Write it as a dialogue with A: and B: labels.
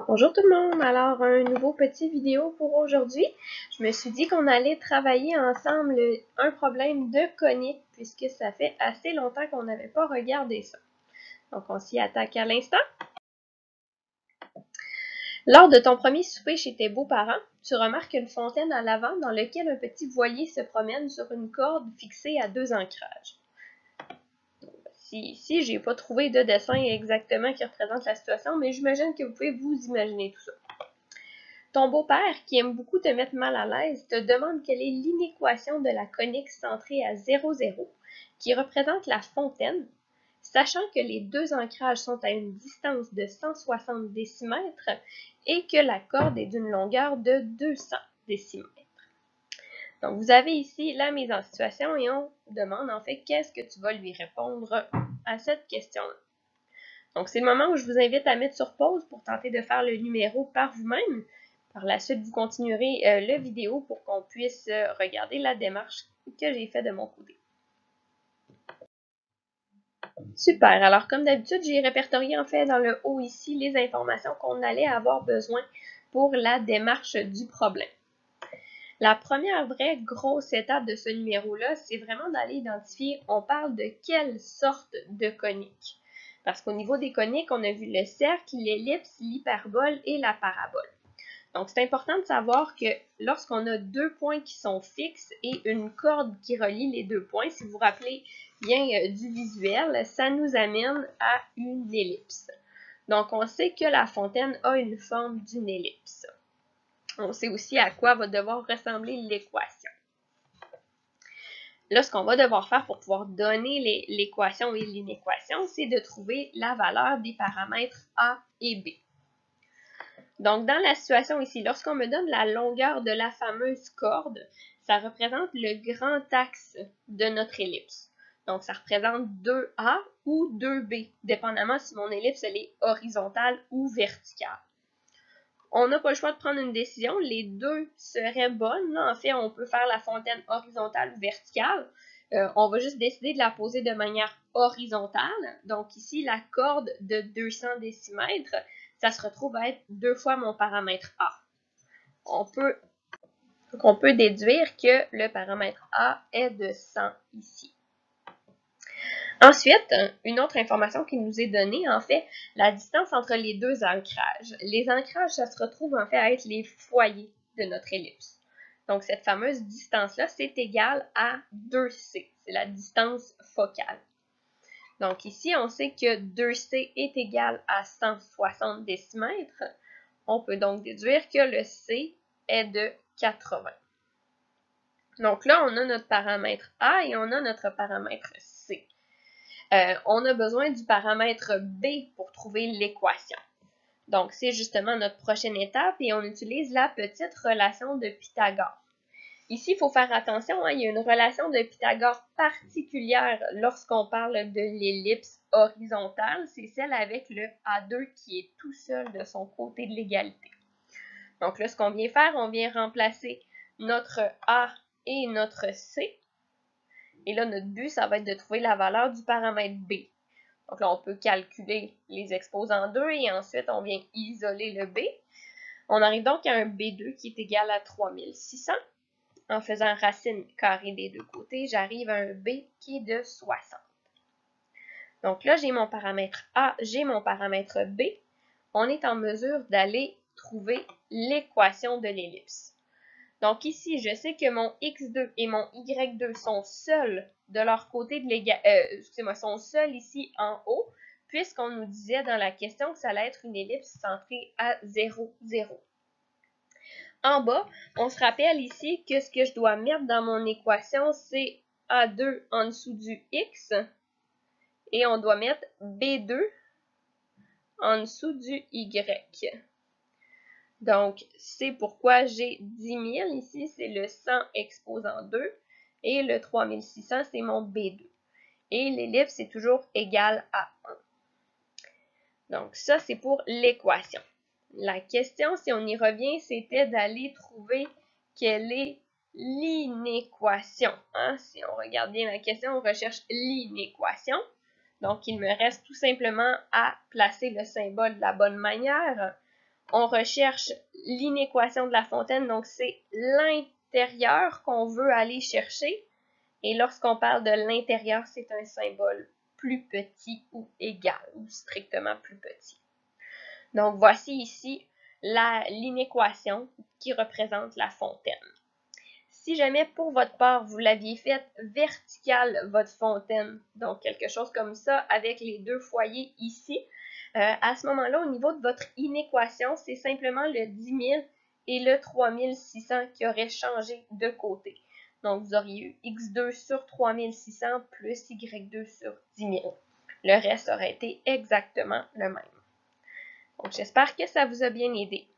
A: Bonjour tout le monde, alors un nouveau petit vidéo pour aujourd'hui. Je me suis dit qu'on allait travailler ensemble un problème de conique puisque ça fait assez longtemps qu'on n'avait pas regardé ça. Donc on s'y attaque à l'instant. Lors de ton premier souper chez tes beaux-parents, tu remarques une fontaine à l'avant dans laquelle un petit voilier se promène sur une corde fixée à 2 ancrages. Ici, j'ai pas trouvé de dessin exactement qui représente la situation, mais j'imagine que vous pouvez vous imaginer tout ça. Ton beau-père, qui aime beaucoup te mettre mal à l'aise, te demande quelle est l'inéquation de la conique centrée à 0, 0, qui représente la fontaine, sachant que les deux ancrages sont à une distance de 160 décimètres et que la corde est d'une longueur de 200 décimètres. Donc, vous avez ici la mise en situation et on demande en fait qu'est-ce que tu vas lui répondre à cette question-là. Donc, c'est le moment où je vous invite à mettre sur pause pour tenter de faire le numéro par vous-même. Par la suite, vous continuerez la vidéo pour qu'on puisse regarder la démarche que j'ai faite de mon côté. Super! Alors, comme d'habitude, j'ai répertorié en fait dans le haut ici les informations qu'on allait avoir besoin pour la démarche du problème. La première vraie grosse étape de ce numéro-là, c'est vraiment d'aller identifier, on parle de quelle sorte de conique. Parce qu'au niveau des coniques, on a vu le cercle, l'ellipse, l'hyperbole et la parabole. Donc, c'est important de savoir que lorsqu'on a deux points qui sont fixes et une corde qui relie les deux points, si vous vous rappelez bien du visuel, ça nous amène à une ellipse. Donc, on sait que la fontaine a une forme d'une ellipse. On sait aussi à quoi va devoir ressembler l'équation. Là, ce qu'on va devoir faire pour pouvoir donner l'équation et l'inéquation, c'est de trouver la valeur des paramètres A et B. Donc, dans la situation ici, lorsqu'on me donne la longueur de la fameuse corde, ça représente le grand axe de notre ellipse. Donc, ça représente 2A ou 2B, dépendamment si mon ellipse elle est horizontale ou verticale. On n'a pas le choix de prendre une décision. Les deux seraient bonnes. Là, en fait, on peut faire la fontaine horizontale ou verticale. On va juste décider de la poser de manière horizontale. Donc ici, la corde de 200 décimètres, ça se retrouve à être 2 fois mon paramètre A. On peut déduire que le paramètre A est de 100 ici. Ensuite, une autre information qui nous est donnée, en fait, la distance entre les deux ancrages. Les ancrages, ça se retrouve en fait à être les foyers de notre ellipse. Donc, cette fameuse distance-là, c'est égal à 2C. C'est la distance focale. Donc, ici, on sait que 2C est égal à 160 décimètres. On peut donc déduire que le C est de 80. Donc là, on a notre paramètre A et on a notre paramètre C. On a besoin du paramètre B pour trouver l'équation. Donc, c'est justement notre prochaine étape et on utilise la petite relation de Pythagore. Ici, il faut faire attention, il y a une relation de Pythagore particulière lorsqu'on parle de l'ellipse horizontale, c'est celle avec le A2 qui est tout seul de son côté de l'égalité. Donc là, ce qu'on vient faire, on vient remplacer notre A et notre C. Et là, notre but, ça va être de trouver la valeur du paramètre B. Donc là, on peut calculer les exposants 2 et ensuite, on vient isoler le B. On arrive donc à un B2 qui est égal à 3600. En faisant racine carrée des deux côtés, j'arrive à un B qui est de 60. Donc là, j'ai mon paramètre A, j'ai mon paramètre B. On est en mesure d'aller trouver l'équation de l'ellipse. Donc ici, je sais que mon x2 et mon y2 sont seuls de leur côté de l'égalité, sont seuls ici en haut, puisqu'on nous disait dans la question que ça allait être une ellipse centrée à 0, 0. En bas, on se rappelle ici que ce que je dois mettre dans mon équation, c'est A2 en dessous du x, et on doit mettre B2 en dessous du y. Donc, c'est pourquoi j'ai 10 000 ici, c'est le 100 exposant 2, et le 3600, c'est mon B2. Et l'ellipse est toujours égale à 1. Donc, ça, c'est pour l'équation. La question, si on y revient, c'était d'aller trouver quelle est l'inéquation. Si on regarde bien la question, on recherche l'inéquation. Donc, il me reste tout simplement à placer le symbole de la bonne manière. on recherche l'inéquation de la fontaine, donc c'est l'intérieur qu'on veut aller chercher. Et lorsqu'on parle de l'intérieur, c'est un symbole plus petit ou égal, ou strictement plus petit. Donc voici ici l'inéquation qui représente la fontaine. Si jamais pour votre part, vous l'aviez faite verticale, votre fontaine, donc quelque chose comme ça avec les deux foyers ici, à ce moment-là, au niveau de votre inéquation, c'est simplement le 10 000 et le 3600 qui auraient changé de côté. Donc, vous auriez eu x2 sur 3600 plus y2 sur 10 000. Le reste aurait été exactement le même. Donc, j'espère que ça vous a bien aidé.